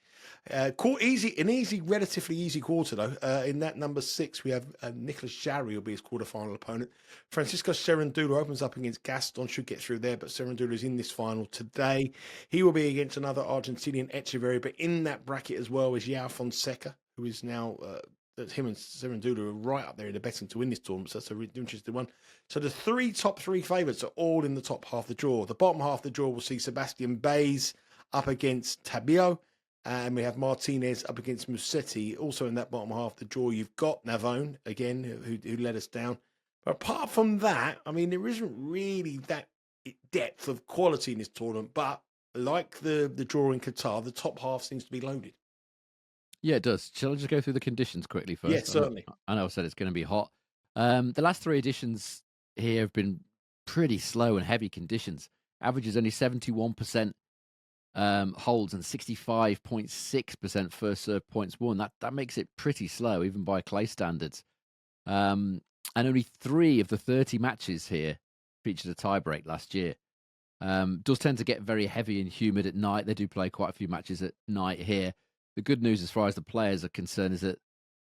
Relatively easy quarter though. In that number 6, we have Nicolas Jarry will be his quarterfinal opponent. Francisco Cerundolo opens up against Gaston, should get through there, but Cerundolo is in this final today. He will be against another Argentinian, Echeverry, but in that bracket as well is João Fonseca, who is now him and Cerundolo are right up there in the betting to win this tournament. So that's a really interesting one. So the top three favourites are all in the top half of the draw. The bottom half of the draw will see Sebastian Baez up against Tabio, and we have Martinez up against Musetti. Also in that bottom half of the draw, you've got Navone again, who let us down. But apart from that, I mean, there isn't really that depth of quality in this tournament. But like the draw in Qatar, the top half seems to be loaded. Yeah, it does. Shall I just go through the conditions quickly first? Yeah, certainly. I know I said it's going to be hot. The last 3 editions here have been pretty slow and heavy conditions. Average is only 71% holds and 65.6% first serve points won. That makes it pretty slow, even by clay standards. And only 3 of the 30 matches here featured a tiebreak last year. Does tend to get very heavy and humid at night. They do play quite a few matches at night here. The good news as far as the players are concerned is that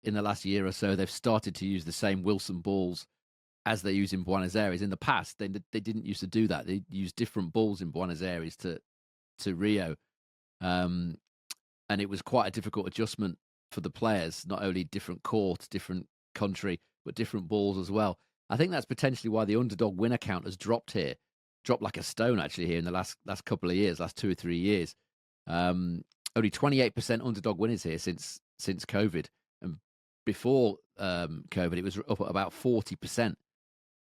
in the last year or so, they've started to use the same Wilson balls as they use in Buenos Aires. In the past, they didn't used to do that. They used different balls in Buenos Aires to Rio. And it was quite a difficult adjustment for the players, not only different court, different country, but different balls as well. I think that's potentially why the underdog winner count has dropped like a stone actually here in the last couple of years, last 2 or 3 years. Only 28% underdog winners here since COVID. And before COVID, it was up at about 40%.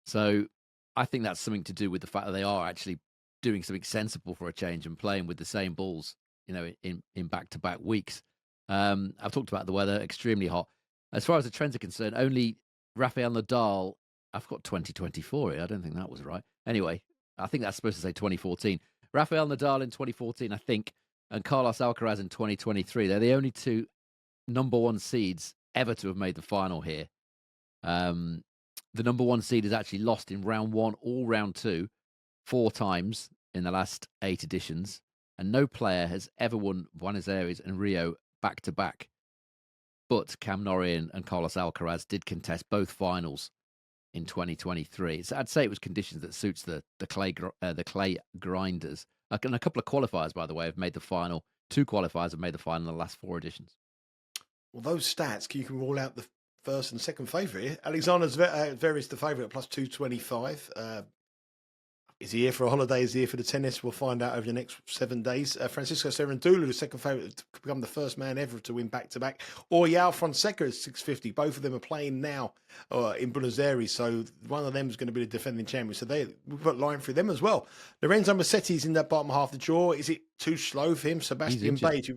So I think that's something to do with the fact that they are actually doing something sensible for a change and playing with the same balls, in back-to-back weeks. I've talked about the weather, extremely hot. As far as the trends are concerned, only Rafael Nadal, I've got 2024 here. I don't think that was right. Anyway, I think that's supposed to say 2014. Rafael Nadal in 2014, I think, and Carlos Alcaraz in 2023. They're the only two number one seeds ever to have made the final here. The number one seed has actually lost in round one or round two 4 times in the last 8 editions, and no player has ever won Buenos Aires and Rio back-to-back. But Cam Norrie and Carlos Alcaraz did contest both finals in 2023. So I'd say it was conditions that suits the clay grinders. And a couple of qualifiers, by the way, have made the final. 2 qualifiers have made the final in the last 4 editions. Well, those stats, you can rule out the first and second favourite here. Alexander Zverev is the favourite at plus 225. Is he here for a holiday? Is he here for the tennis? We'll find out over the next 7 days. Francisco Cerundolo, the second favourite, to become the first man ever to win back-to-back. Or João Fonseca is 650. Both of them are playing now in Buenos Aires, so one of them is going to be the defending champion. So we've got line through them as well. Lorenzo Musetti's in that bottom half of the draw. Is it too slow for him? Sebastian Baez,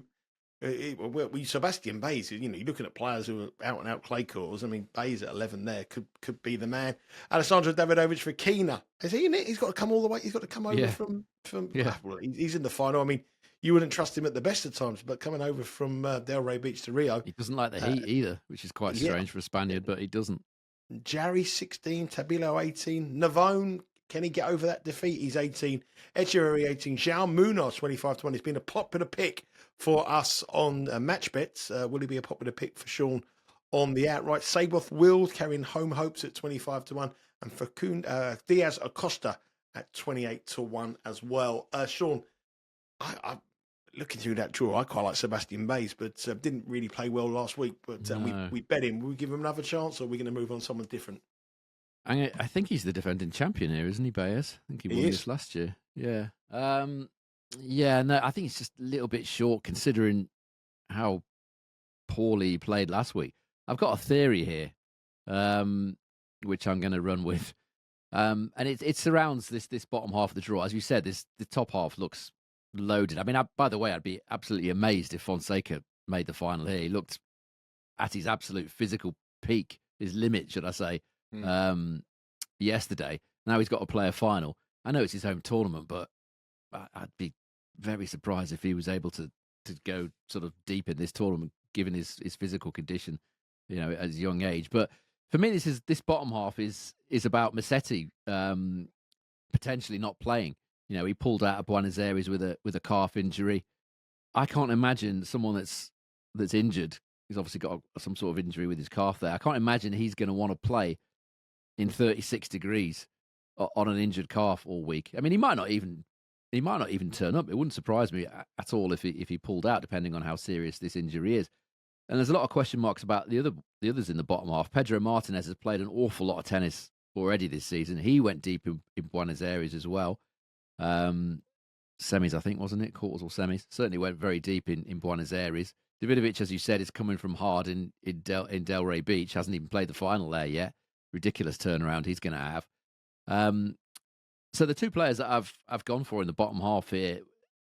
Sebastian Baez, you're looking at players who are out and out clay courts. I mean, Baez at 11 there could be the man. Alessandro Davidovich for Kina. Is he in it? He's got to come all the way. He's got to come over from. Yeah. Well, he's in the final. I mean, you wouldn't trust him at the best of times, but coming over from Delray Beach to Rio, he doesn't like the heat either, which is quite strange for a Spaniard, but he doesn't. Jarry 16, Tabilo 18, Navone. Can he get over that defeat? He's 18. Echeverry 18. João Munoz 25-20. He's been a popular pick for us on match bets. Will he be a popular pick for Sean on the outright? Saboth Will carrying home hopes at 25-1. And Facundo, Diaz Acosta at 28-1 as well. Sean, I looking through that draw, I quite like Sebastian Baez, but didn't really play well last week. But we bet him. Will we give him another chance, or are we going to move on to someone different? I think he's the defending champion here, isn't he, Baez? I think he won this last year. Yeah. No, I think it's just a little bit short considering how poorly he played last week. I've got a theory here, which I'm going to run with. And it surrounds this bottom half of the draw. As you said, the top half looks loaded. I mean, by the way, I'd be absolutely amazed if Fonseca made the final here. He looked at his absolute physical peak, his limit, should I say, yesterday. Now he's got to play a final. I know it's his home tournament, but I'd be very surprised if he was able to go sort of deep in this tournament, given his physical condition, at his young age. But for me, this bottom half is about Musetti potentially not playing. He pulled out of Buenos Aires with a calf injury. I can't imagine someone that's injured. He's obviously got some sort of injury with his calf there. I can't imagine he's going to want to play in 36 degrees on an injured calf all week. I mean, he might not even turn up. It wouldn't surprise me at all if he pulled out, depending on how serious this injury is. And there's a lot of question marks about the others in the bottom half. Pedro Martinez has played an awful lot of tennis already this season. He went deep in Buenos Aires as well. Semis, I think, wasn't it? Quarters or semis. Certainly went very deep in Buenos Aires. Davidovich, as you said, is coming from hard in Delray Beach. Hasn't even played the final there yet. Ridiculous turnaround he's going to have. So the 2 players that I've gone for in the bottom half here,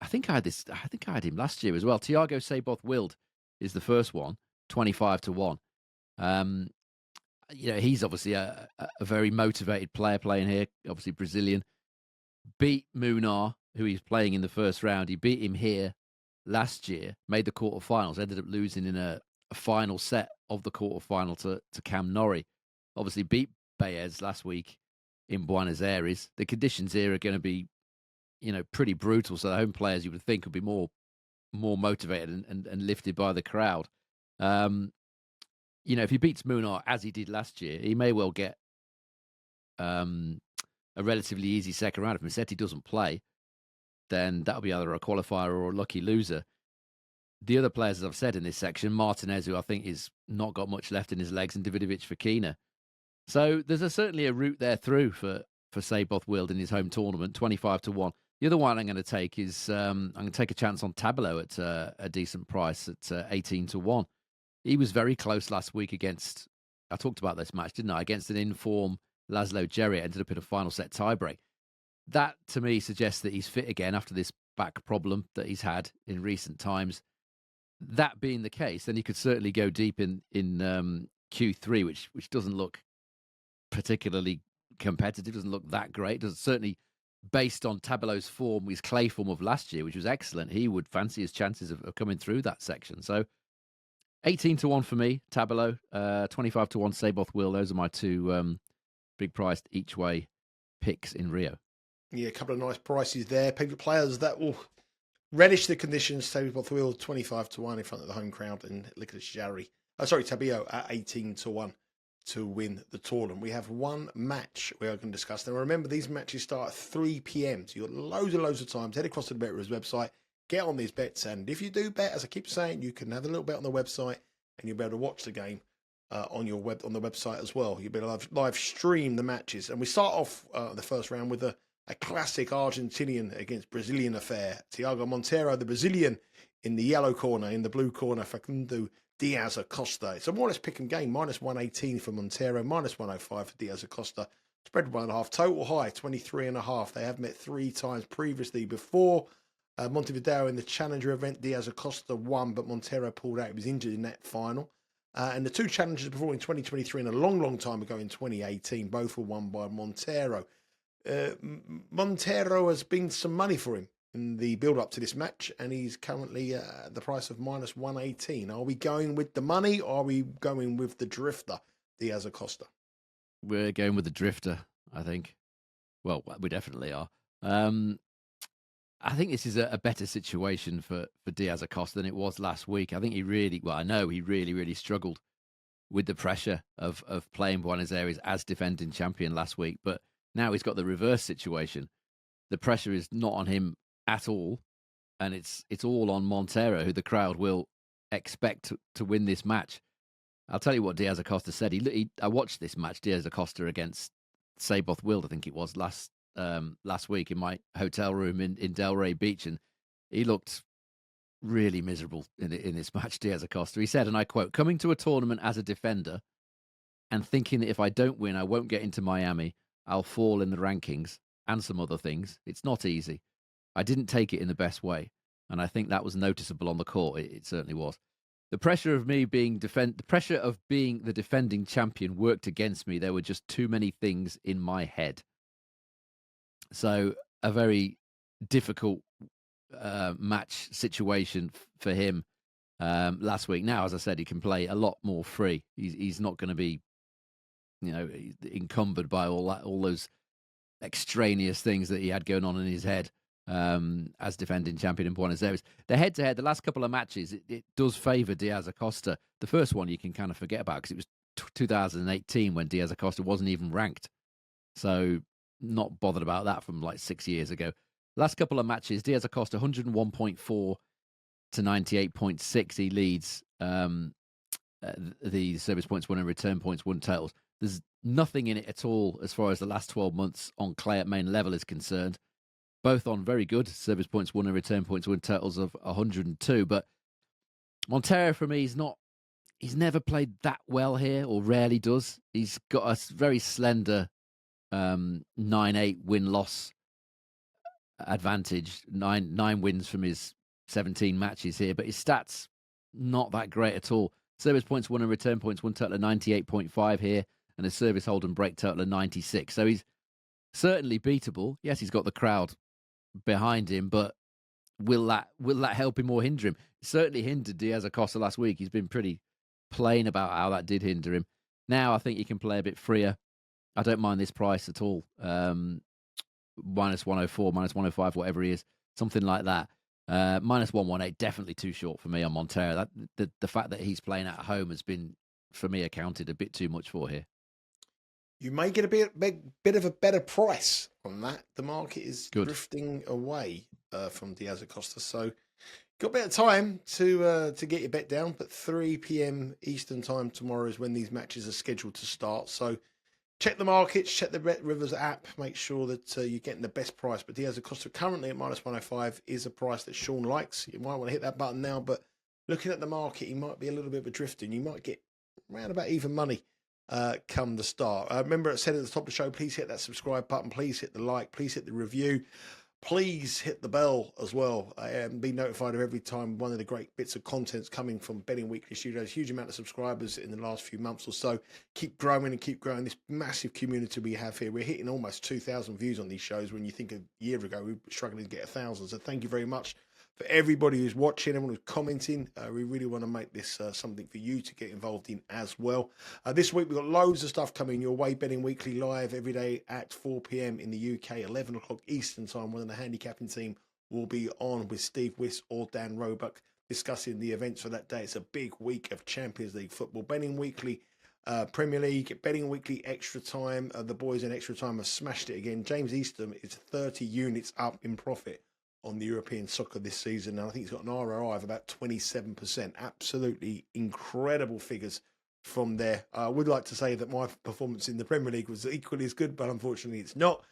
I think I had him last year as well. Thiago Saboth Wild is the first one, 25-1. He's obviously a very motivated player playing here. Obviously Brazilian. Beat Munar, who he's playing in the first round. He beat him here last year, made the quarterfinals, ended up losing in a final set of the quarterfinal to Cam Norrie. Obviously beat Baez last week in Buenos Aires. The conditions here are going to be, pretty brutal. So the home players, you would think, would be more motivated and lifted by the crowd. If he beats Munar as he did last year, he may well get a relatively easy second round. If Musetti doesn't play, then that'll be either a qualifier or a lucky loser. The other players, as I've said in this section, Martinez, who I think is not got much left in his legs, and Davidovich for Kina. So there's certainly a route there through for Saboth Wild in his home tournament, 25-1. The other one I'm going to take is I'm going to take a chance on Tabilo at a decent price at 18-1. He was very close last week against, I talked about this match, didn't I? Against an in-form Laszlo Djere, ended up in a final set tiebreak. that to me suggests that he's fit again after this back problem that he's had in recent times. That being the case, then he could certainly go deep in Q3, which doesn't look particularly competitive, doesn't look that great. Doesn't certainly, based on Tableau's form, his clay form of last year, which was excellent, he would fancy his chances of coming through that section. So 18-1 for me, Tableau, 25-1 Seyboth Will. Those are my two big priced each way picks in Rio. Yeah, a couple of nice prices there. Players that will relish the conditions. Seyboth Will 25-1 in front of the home crowd, and Tabio at 18-1 to win the tournament. We have one match we are going to discuss. Now remember, these matches start at 3 p.m. So you've got loads of times. Head across to the BetRivers website, get on these bets, and if you do bet, as I keep saying, you can have a little bet on the website, and you'll be able to watch the game on the website as well. You'll be able to live stream the matches, and we start off the first round with a classic Argentinian against Brazilian affair. Thiago Monteiro, the Brazilian, in the yellow corner. In the blue corner, Facundo, Diaz, Acosta. It's a more or less pick 'em game. -118 for Monteiro, -105 for Diaz, Acosta. Spread 1.5. Total high 23.5. They have met 3 times previously before. Montevideo in the Challenger event, Diaz, Acosta won, but Monteiro pulled out. He was injured in that final. And the 2 challenges before in 2023 and a long time ago in 2018, both were won by Monteiro. Monteiro has been some money for him in the build-up to this match, and he's currently at the price of -118. Are we going with the money, or are we going with the drifter, Diaz Acosta? We're going with the drifter, I think. Well, we definitely are. I think this is a better situation for Diaz Acosta than it was last week. I think I know he really struggled with the pressure of playing Buenos Aires as defending champion last week, but now he's got the reverse situation. The pressure is not on him at all, and it's all on Monteiro, who the crowd will expect to win this match. I'll tell you what Diaz Acosta said. I watched this match, Diaz Acosta against Seyboth Will, I think it was last week in my hotel room in Delray Beach, and he looked really miserable in this match, Diaz Acosta. He said, and I quote, "Coming to a tournament as a defender and thinking that if I don't win, I won't get into Miami, I'll fall in the rankings and some other things. It's not easy. I didn't take it in the best way." And I think that was noticeable on the court. It certainly was. The pressure of being the defending champion worked against me. There were just too many things in my head. So a very difficult match situation for him last week. Now, as I said, he can play a lot more free. He's not going to be, encumbered by all those extraneous things that he had going on in his head as defending champion in Buenos Aires. The head-to-head, the last couple of matches, it does favour Diaz Acosta. The first one you can kind of forget about because it was 2018 when Diaz Acosta wasn't even ranked. So not bothered about that from like 6 years ago. Last couple of matches, Diaz Acosta 101.4 to 98.6. He leads the service points won and return points won totals. There's nothing in it at all as far as the last 12 months on clay at main level is concerned. Both on very good service points won and return points won totals of 102. But Monteiro, for me, he's never played that well here, or rarely does. He's got a very slender 9-8 win-loss advantage, nine wins from his 17 matches here, but his stats not that great at all. Service points won and return points won total of 98.5 here, and a service hold and break total of 96. So he's certainly beatable. Yes, he's got the crowd behind him, but will that help him or hinder him? It certainly hindered Diaz Acosta last week. He's been pretty plain about how that did hinder him. Now I think he can play a bit freer. I don't mind this price at all. -104, -105, whatever he is, something like that. -118, definitely too short for me on Monteiro. The fact that he's playing at home has been, for me, accounted a bit too much for here. You may get a bit of a better price on that. The market is drifting away from Diaz Acosta, so got a bit of time to get your bet down. But 3 p.m. Eastern time tomorrow is when these matches are scheduled to start. So check the markets, check the BetRivers app, make sure that you're getting the best price. But Diaz Acosta currently at -105 is a price that Sean likes. You might want to hit that button now, but looking at the market, he might be a little bit of a drifter, and you might get around about even money come the start. Remember, I said at the top of the show, please hit that subscribe button, please hit the like, please hit the review. Please hit the bell as well and be notified of every time one of the great bits of content's coming from Betting Weekly Studios. Huge amount of subscribers in the last few months or so. Keep growing and keep growing. This massive community we have here. We're hitting almost 2,000 views on these shows. When you think a year ago, we were struggling to get 1,000. So thank you very much for everybody who's watching, everyone who's commenting. We really want to make this something for you to get involved in as well. This week, we've got loads of stuff coming your way. Betting Weekly live every day at 4 p.m. in the UK, 11 o'clock Eastern time. One of the handicapping team will be on with Steve Wiss or Dan Roebuck discussing the events for that day. It's a big week of Champions League football. Betting Weekly Premier League, Betting Weekly Extra Time. The boys in Extra Time have smashed it again. James Eastham is 30 units up in profit on the European soccer this season, and I think he's got an ROI of about 27%. Absolutely incredible figures from there. I would like to say that my performance in the Premier League was equally as good, but unfortunately it's not.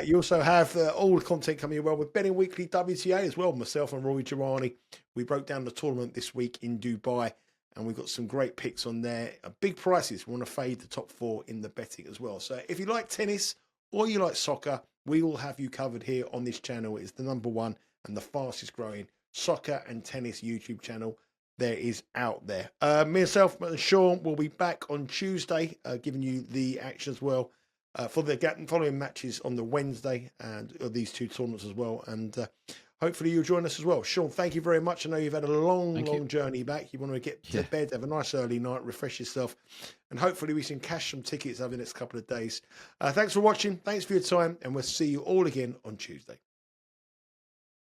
You also have all the content coming your way with Betting Weekly WTA as well. Myself and Roy Girani, we broke down the tournament this week in Dubai, and we've got some great picks on there. Big prices. We want to fade the top four in the betting as well. So if you like tennis or you like soccer, we will have you covered here on this channel. It's the #1 and the fastest growing soccer and tennis YouTube channel there is out there. Myself and Sean will be back on Tuesday, giving you the action as well for the following matches on the Wednesday and these two tournaments as well. And hopefully you'll join us as well. Sean, thank you very much. I know you've had a long journey back. You want to get to bed, have a nice early night, refresh yourself, and hopefully we can cash some tickets over the next couple of days. Thanks for watching. Thanks for your time, and we'll see you all again on Tuesday.